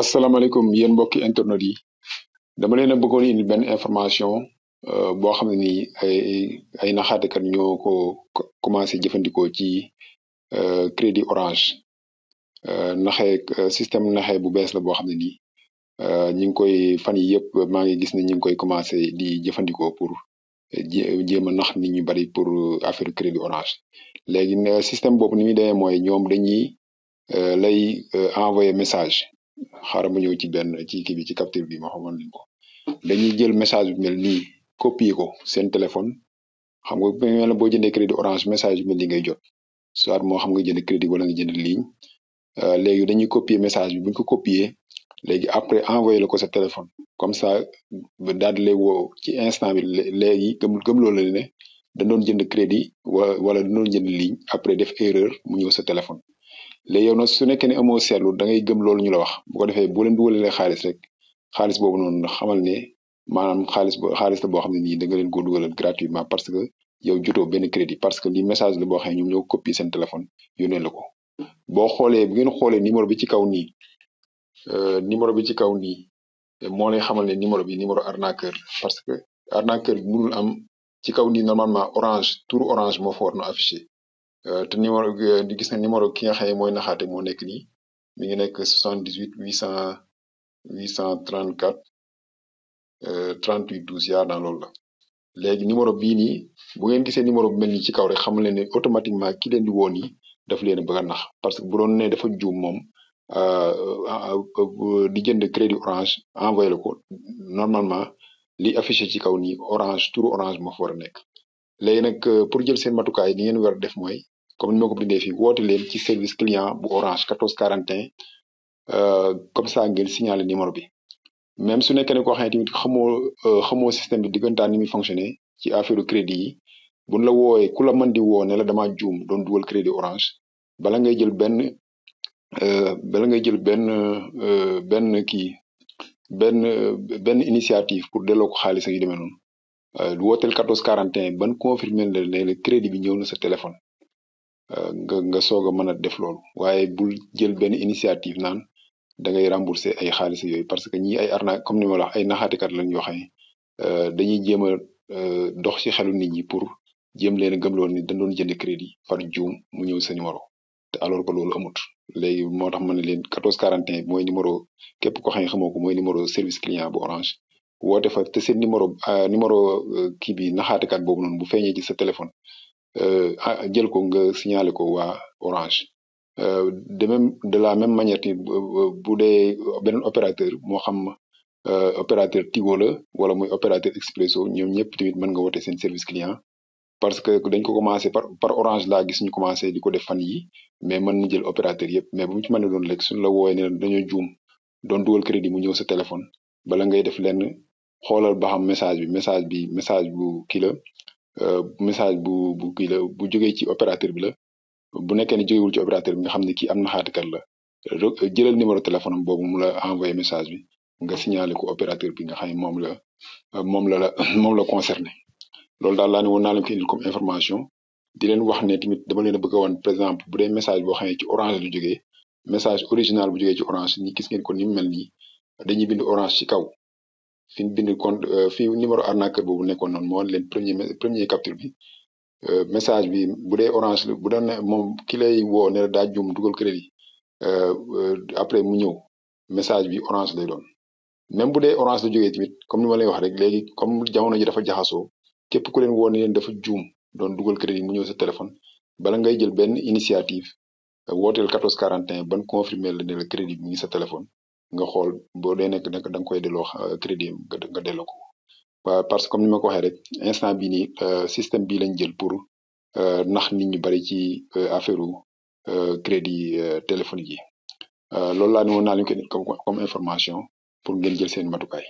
asalaamaaleykum yéen mbokki internet yi dama leen a bëggoon indi benn information boo xam ne nii ay naxaatekat ñoo ko commencé jëfandikoo ci crédit orange naxee système naxee bu bees la boo xam ne nii ñi ngi koy fan yi yëpp maa ngi gis ne ñi ngi koy commencé di jëfandikoo pour jéem a nax nit ñu bari pour affaire crédit orange léegi système boobu ni muy demee mooy ñoom dañuy lay envoyé message xaaral ma ñëw ci benn ci kii bi ci capture bi ma xamoon leen ko dañuy jël message bi mel nii copier ko seen téléphone xam nga bu mel ne boo jëndee crédit orange message bi mel ni ngay jot soit moo xam nga jënd crédit wala nga jënd ligne léegi dañuy copier message bi buñ ko copier léegi après envoyé la ko sa téléphone comme ça daal di lay woo ci instant bi léegi gëm loolu la ne da doon jënd crédit wala da doon jënd ligne après def erreur mu ñëw sa téléphone. léegi yow nag su nekkee ne amoo seetlu da ngay gëm loolu ñu la wax bu ko defee boo leen dugalee xaalis rek xaalis boobu noonu xamal ne maanaam xaalis la boo xam ne nii da nga leen ko dugalal gratuitement parce que yow jotoo benn crédit parce que li message la boo xam ne ñoom ñoo copier seen téléphone yónnee la ko boo xoolee bu ngeen xoolee numéro bi ci kaw nii numéro bi ci kaw nii moo lay xamal ne numéro bi numéro arnaqueur parce que arnaqueur bi mënul am ci kaw nii normalement orange tour orange moo fa war na affiché te numéro di gis na numéro ki nga xam ne mooy naxaate moo nekk nii mi ngi nekk 78 834 38 12 yaa dans loolu la léegi numéro bii nii bu ngeen gisee numéro bu mel nii ci kaw rek xam leen ne automatiquement ki leen di woo nii daf leen a bëgg a nax parce que bu doon ne dafa juum moom di jënd crédit orange envoyé la ko normalement li affiché ci kaw nii orange turu orange moo fa war a nekk léegi nag pour jël seen matukaay ni ngeen war a def mooy comme ni ma ko bindee fii woote leen ci service client bu orange 14 41 comme ça ngeen signaler numéro bi même su nekkee ne koo xam ne tamit xamoo système bi diggantaan ni muy fonctionner ci affaire crédit yi buñ la wooyee ku la mën di woo ne la dama juum doon dugal crédit orange bala ngay jël benn kii benn initiative pour delloo ko xaalis ak yu demee noonu wooteel 14 41 ban confirmer la ne le crédit bi ñëw na sa téléphone nga soog a mën a def loolu waaye bul jël benn initiative naan da ngay rembourser ay xaalis yooyu parce que ñi ay arnaque comme ni ma la wax ay naxaatekat lañ yoo xam ne dañuy jéem a dox ci xelu nit ñi pour jéem leen a gëmloo ni dañ doon jënd crédit par juum mu ñëw sa numéro te alors que loolu amut léegi moo tax ma ne leen 14 41 mooy numéro képp ko xam ne xamoo ko mooy numéro service client bu orange woote fa te seen numéro kii bi naxaatekat boobu noonu bu feeñee ci sa téléphone jël ko nga signalé ko waa orange de la même manière ni bu dee beneen opérateur moo xam opérateur Tigo la wala muy opérateur Expresso ñoom ñëpp tamit mën nga woote seen service client parce que dañ ko commencé par orange laa gis ñu commencé di ko def fan yi mais mën na jël opérateur yëpp mais bu mu ci mën a doon rek suñu la wooyee ne dañoo juum doon dugal crédit mu ñëw sa téléphone bala ngay def lenn xoolal ba xam message bu kii la message bu kii la bu jógee ci opérateur bi la bu nekkee ne jógewul ci opérateur bi nga xam ne kii am na xaatikat la jëlal numéro téléphone am boobu mu la envoyé message bi nga signalé ko opérateur bi nga xam ne moom la concerné loolu daal laa ne woon naa leen ko indil comme information di leen wax ne tamit dama leen a bëgg a wan par exemple bu dee message boo xam ne ci orange lu jógee message original bu jógee ci orange ni gis ngeen ko ni mu mel nii dañuy bind orange ci kaw fi ñu bind compte fi numéro arnaqueur boobu nekkoon noonu moo leen premier capture bi message bi bu dee orange la bu doon ne moom ki lay woo ne daa juum dugal crédit après mu ñëw message bi orange lay doon même bu dee orange la jógee tamit comme ni ma lay wax rek léegi comme jamono ji dafa jaxasoo képp ku leen woo ne leen dafa juum doon dugal crédit mu ñëw sa téléphone bala ngay jël benn initiative wooteel 14 41 ban confirmer la ne la crédit bi mu ngi sa téléphone nga xool boo dee nekk da nga koy delloo crédit nga delloo ko waaw parce que comme ni ma ko waxee rek instant bii nii système bii lañ jël pour nax nit ñu bari ci affaire crédit téléphonique yi loolu laa ne woon naa leen ko comme information pour ngeen jël seen matukaay.